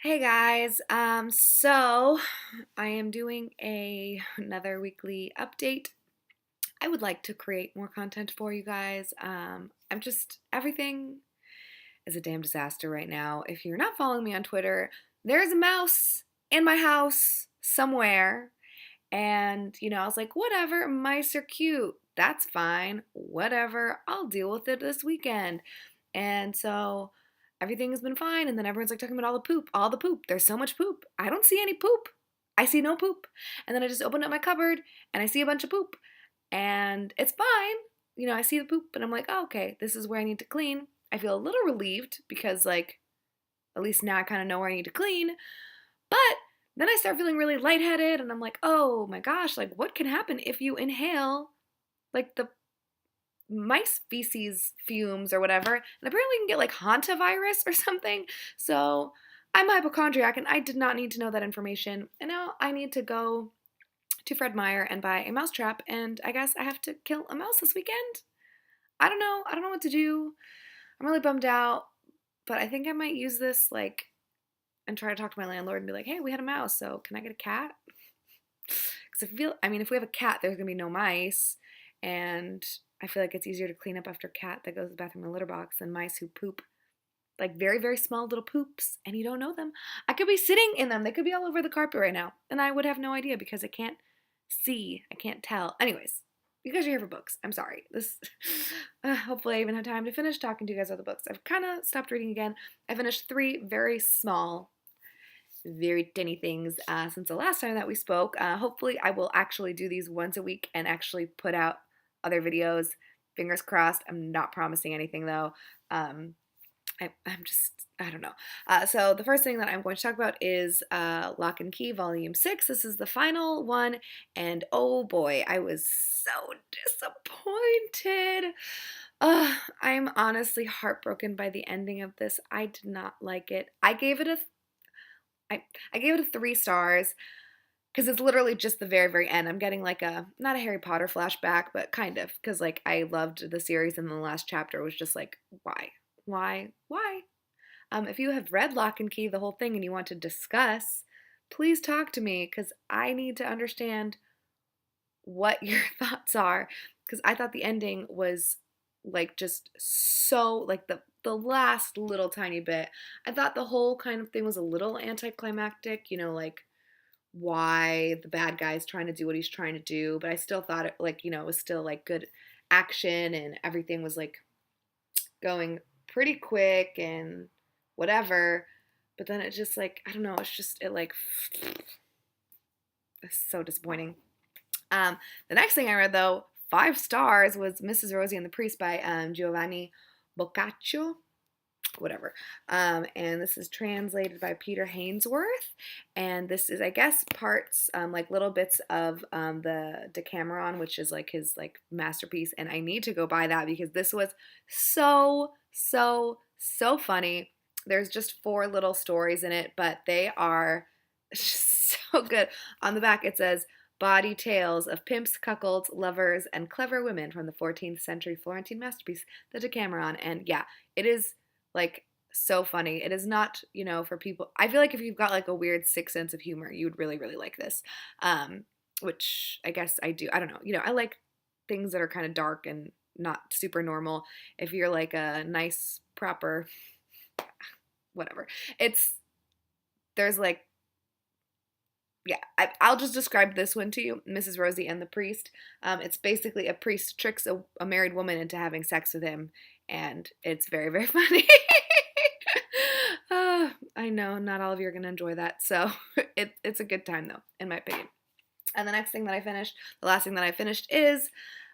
Hey guys, so I am doing another weekly update. I would like to create more content for you guys. Everything is a damn disaster right now. If you're not following me on Twitter, there's a mouse in my house somewhere. And, I was like, whatever, mice are cute. That's fine. Whatever, I'll deal with it this weekend. And so everything has been fine. And then everyone's like talking about all the poop, all the poop. There's so much poop. I don't see any poop. I see no poop. And then I just opened up my cupboard and I see a bunch of poop. And it's fine. I see the poop and I'm like, oh, okay, this is where I need to clean. I feel a little relieved because, like, at least now I kind of know where I need to clean. But then I start feeling really lightheaded and I'm like, oh my gosh, like, what can happen if you inhale, like, the mice feces fumes or whatever? And apparently you can get, like, hantavirus or something. So I'm a hypochondriac and I did not need to know that information. And now I need to go to Fred Meyer and buy a mouse trap. And I guess I have to kill a mouse this weekend. I don't know. I don't know what to do. I'm really bummed out. But I think I might use this, like, and try to talk to my landlord and be like, hey, we had a mouse, so can I get a cat? Because if we have a cat, there's gonna be no mice, and I feel like it's easier to clean up after a cat that goes to the bathroom in a litter box than mice who poop like very, very small little poops and you don't know them. I could be sitting in them, they could be all over the carpet right now, and I would have no idea because I can't see, I can't tell. Anyways, you guys are here for books. I'm sorry. Hopefully I even have time to finish talking to you guys about the books. I've kind of stopped reading again. I finished three very small, very tiny things since the last time that we spoke. Hopefully, I will actually do these once a week and actually put out other videos. Fingers crossed. I'm not promising anything though. I don't know. So the first thing that I'm going to talk about is Lock and Key Volume 6. This is the final one, and oh boy, I was so disappointed. I'm honestly heartbroken by the ending of this. I did not like it. I gave it a 3 stars because it's literally just the very, very end. I'm getting like not a Harry Potter flashback, but kind of, because like I loved the series and the last chapter was just like, why? Why? If you have read Lock and Key, the whole thing, and you want to discuss, please talk to me because I need to understand what your thoughts are. Because I thought the ending was like just so like the last little tiny bit. I thought the whole kind of thing was a little anticlimactic, like why the bad guy's trying to do what he's trying to do, but I still thought it like, it was still like good action and everything was like going pretty quick and whatever. But then it just like, I don't know, it's so disappointing. The next thing I read though, 5 stars, was Mrs. Rosie and the Priest by Giovanni Boccaccio, whatever. And this is translated by Peter Hainsworth. And this is, I guess, parts, like little bits of the Decameron, which is like his like masterpiece. And I need to go buy that because this was so funny. There's just 4 little stories in it, but they are just so good. On the back it says, Bawdy tales of pimps, cuckolds, lovers, and clever women from the 14th century Florentine masterpiece, the Decameron. And yeah, it is like so funny. It is not, for people. I feel like if you've got like a weird sick sense of humor, you would really, really like this. Which I guess I do. I don't know. I like things that are kind of dark and not super normal. If you're like a nice, proper, whatever. There's like, yeah, I'll just describe this one to you, Mrs. Rosie and the Priest. It's basically a priest tricks a married woman into having sex with him, and it's very, very funny. I know not all of you are going to enjoy that, so it's a good time, though, in my opinion. And the last thing that I finished is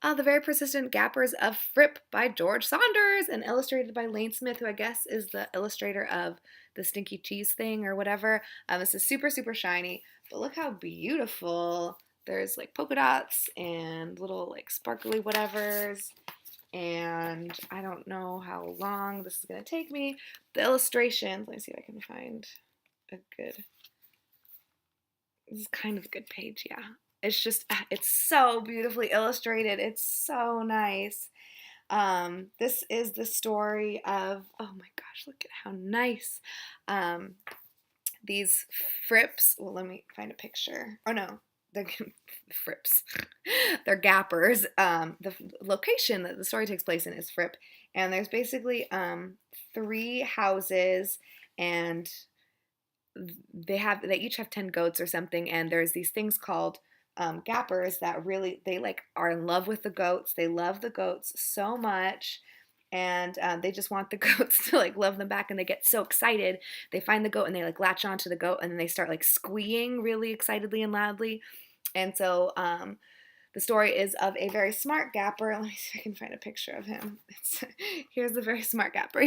The Very Persistent Gappers of Fripp by George Saunders and illustrated by Lane Smith, who I guess is the illustrator of the Stinky Cheese thing or whatever. This is super, super shiny, but look how beautiful. There's like polka dots and little like sparkly whatevers, and I don't know how long this is going to take me. The illustrations, let me see if I can find a good, this is kind of a good page, yeah. It's so beautifully illustrated. It's so nice. This is the story of, oh my gosh, look at how nice. these Frips. Well, let me find a picture. Oh no, they're Frips. They're Gappers. The location that the story takes place in is Fripp, and there's basically three houses, and they each have 10 goats or something, and there's these things called Gappers that really they like are in love with the goats. They love the goats so much, and they just want the goats to like love them back, and they get so excited. They find the goat and they like latch onto the goat, and then they start like squeeing really excitedly and loudly. And so the story is of a very smart Gapper. Let me see if I can find a picture of him. Here's a very smart Gapper.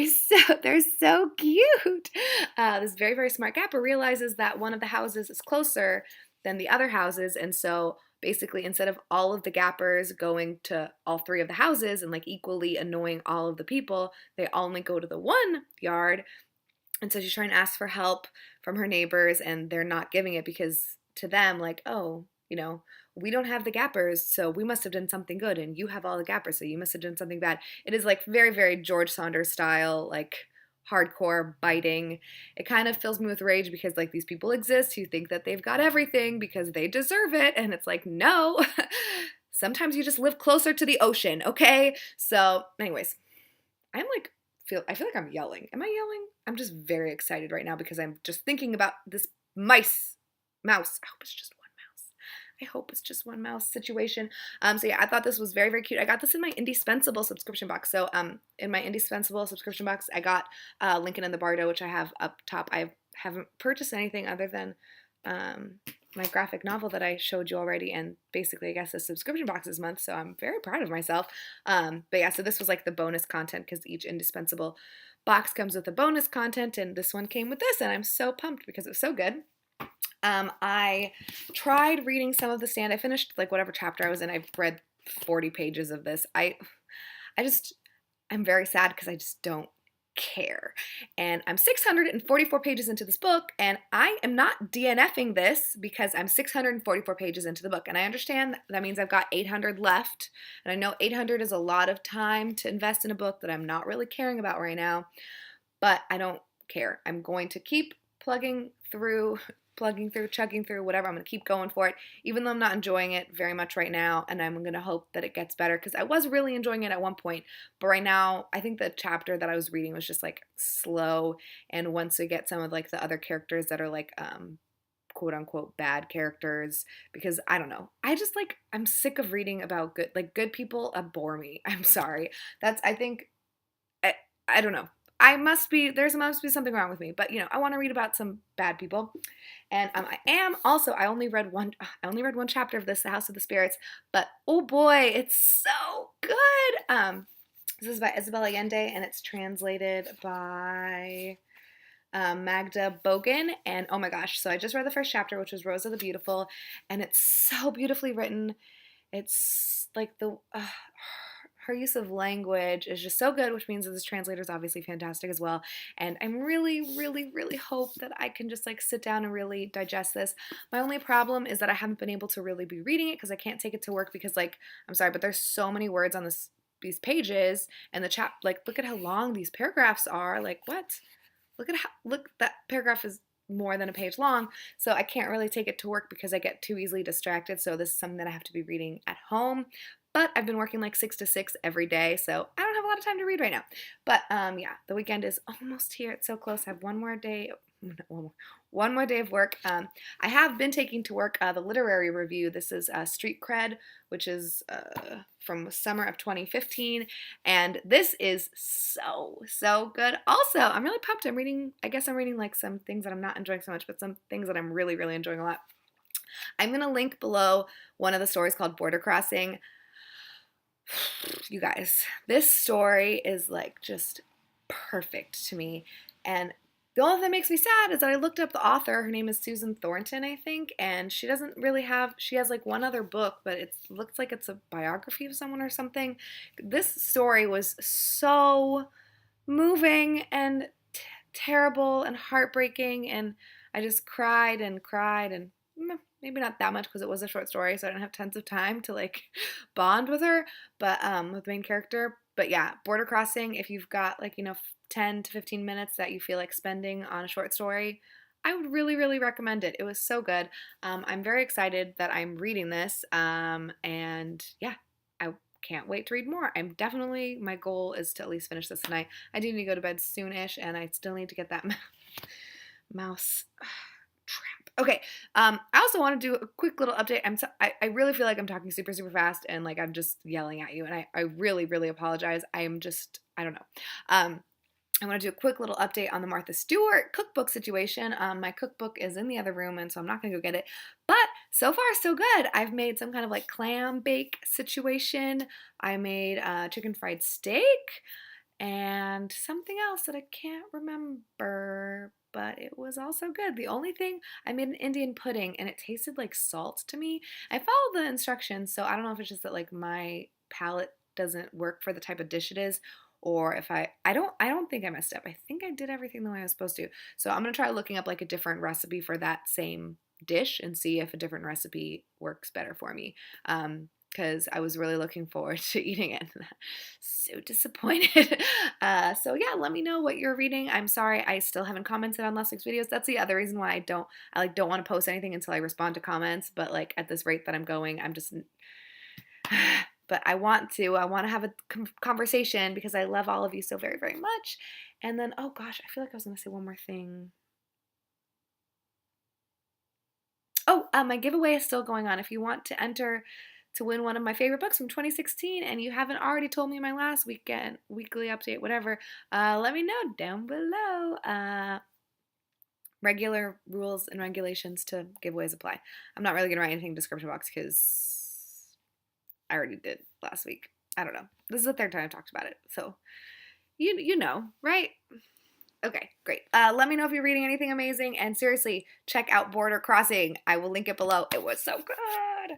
They're so cute. This very, very smart Gapper realizes that one of the houses is closer than the other houses, and so basically instead of all of the Gappers going to all three of the houses and like equally annoying all of the people, they only go to the one yard. And so she's trying to ask for help from her neighbors, and they're not giving it because to them, like, oh, we don't have the Gappers, so we must have done something good, and you have all the Gappers, so you must have done something bad. It is like very, very George Saunders style, like hardcore biting. It kind of fills me with rage because like these people exist who think that they've got everything because they deserve it, and it's like, no. Sometimes you just live closer to the ocean, okay? So, anyways, I feel like I'm yelling. Am I yelling? I'm just very excited right now because I'm just thinking about this mouse. I hope it's just one mouse. I hope it's just one mouse situation. So yeah, I thought this was very, very cute. I got this in my Indispensable subscription box. So in my Indispensable subscription box, I got Lincoln and the Bardo, which I have up top. I haven't purchased anything other than my graphic novel that I showed you already, and basically I guess a subscription box this month, so I'm very proud of myself. But yeah, so this was like the bonus content because each Indispensable box comes with a bonus content, and this one came with this, and I'm so pumped because it was so good. I tried reading some of The Stand. I finished like whatever chapter I was in. I've read 40 pages of this. I'm very sad because I just don't care. And I'm 644 pages into this book, and I am not DNFing this because I'm 644 pages into the book. And I understand that means I've got 800 left. And I know 800 is a lot of time to invest in a book that I'm not really caring about right now, but I don't care. I'm going to keep plugging through, chugging through, whatever. I'm going to keep going for it, even though I'm not enjoying it very much right now, and I'm going to hope that it gets better, because I was really enjoying it at one point, but right now, I think the chapter that I was reading was just, like, slow, and once we get some of, like, the other characters that are, like, quote-unquote bad characters, because, I don't know, I'm sick of reading about good people bore me. I'm sorry. I think, I don't know. There must be something wrong with me, but I want to read about some bad people, and I only read one chapter of this, The House of the Spirits, but oh boy, it's so good. This is by Isabel Allende, and it's translated by Magda Bogan, and oh my gosh, so I just read the first chapter, which was Rosa the Beautiful, and it's so beautifully written. It's like her use of language is just so good, which means that this translator is obviously fantastic as well. And I'm really, really, really hope that I can just like sit down and really digest this. My only problem is that I haven't been able to really be reading it because I can't take it to work because, like, I'm sorry, but there's so many words on these pages, and look at how long these paragraphs are. Like, what? Look, that paragraph is more than a page long, so I can't really take it to work because I get too easily distracted. So this is something that I have to be reading at home. But I've been working like 6 to 6 every day, so I don't have a lot of time to read right now. But yeah, the weekend is almost here. It's so close. I have one more day of work. I have been taking to work the literary review. This is Street Cred, which is from summer of 2015, and this is so, so good. Also, I'm really pumped. I guess I'm reading like some things that I'm not enjoying so much, but some things that I'm really, really enjoying a lot. I'm going to link below one of the stories called Border Crossing. You guys, this story is like just perfect to me, and the only thing that makes me sad is that I looked up the author. Her name is Susan Thornton, I think, and she has like one other book, but it looks like it's a biography of someone or something. This story was so moving and terrible and heartbreaking, and I just cried and cried, and maybe not that much because it was a short story, so I didn't have tons of time to like bond with her, but with the main character. But yeah, Border Crossing, if you've got like 10 to 15 minutes that you feel like spending on a short story, I would really, really recommend it. It was so good. I'm very excited that I'm reading this. And yeah, I can't wait to read more. My goal is to at least finish this tonight. I do need to go to bed soon-ish, and I still need to get that mouse trap. Okay. I also want to do a quick little update. I really feel like I'm talking super, super fast and like I'm just yelling at you, and I really, really apologize. I don't know. I want to do a quick little update on the Martha Stewart cookbook situation. My cookbook is in the other room, and so I'm not going to go get it. But so far, so good. I've made some kind of like clam bake situation. I made chicken fried steak and something else that I can't remember, but it was also good. The only thing, I made an Indian pudding, and it tasted like salt to me. I followed the instructions, so I don't know if it's just that like my palate doesn't work for the type of dish it is, or if I don't think I messed up. I think I did everything the way I was supposed to. So I'm gonna try looking up like a different recipe for that same dish and see if a different recipe works better for me. Because I was really looking forward to eating it. So disappointed. So yeah, let me know what you're reading. I'm sorry I still haven't commented on last week's videos. That's the other reason why I don't want to post anything until I respond to comments. But like at this rate that I'm going, I'm just but I want to have a conversation because I love all of you so very, very much. And then, oh gosh, I feel like I was going to say one more thing. Oh, my giveaway is still going on. If you want to enter to win one of my favorite books from 2016 and you haven't already told me my last weekly update, whatever, let me know down below. Regular rules and regulations to giveaways apply. I'm not really going to write anything in the description box because I already did last week. I don't know. This is the third time I've talked about it. So, you know, right? Okay, great. Let me know if you're reading anything amazing. And seriously, check out Border Crossing. I will link it below. It was so good.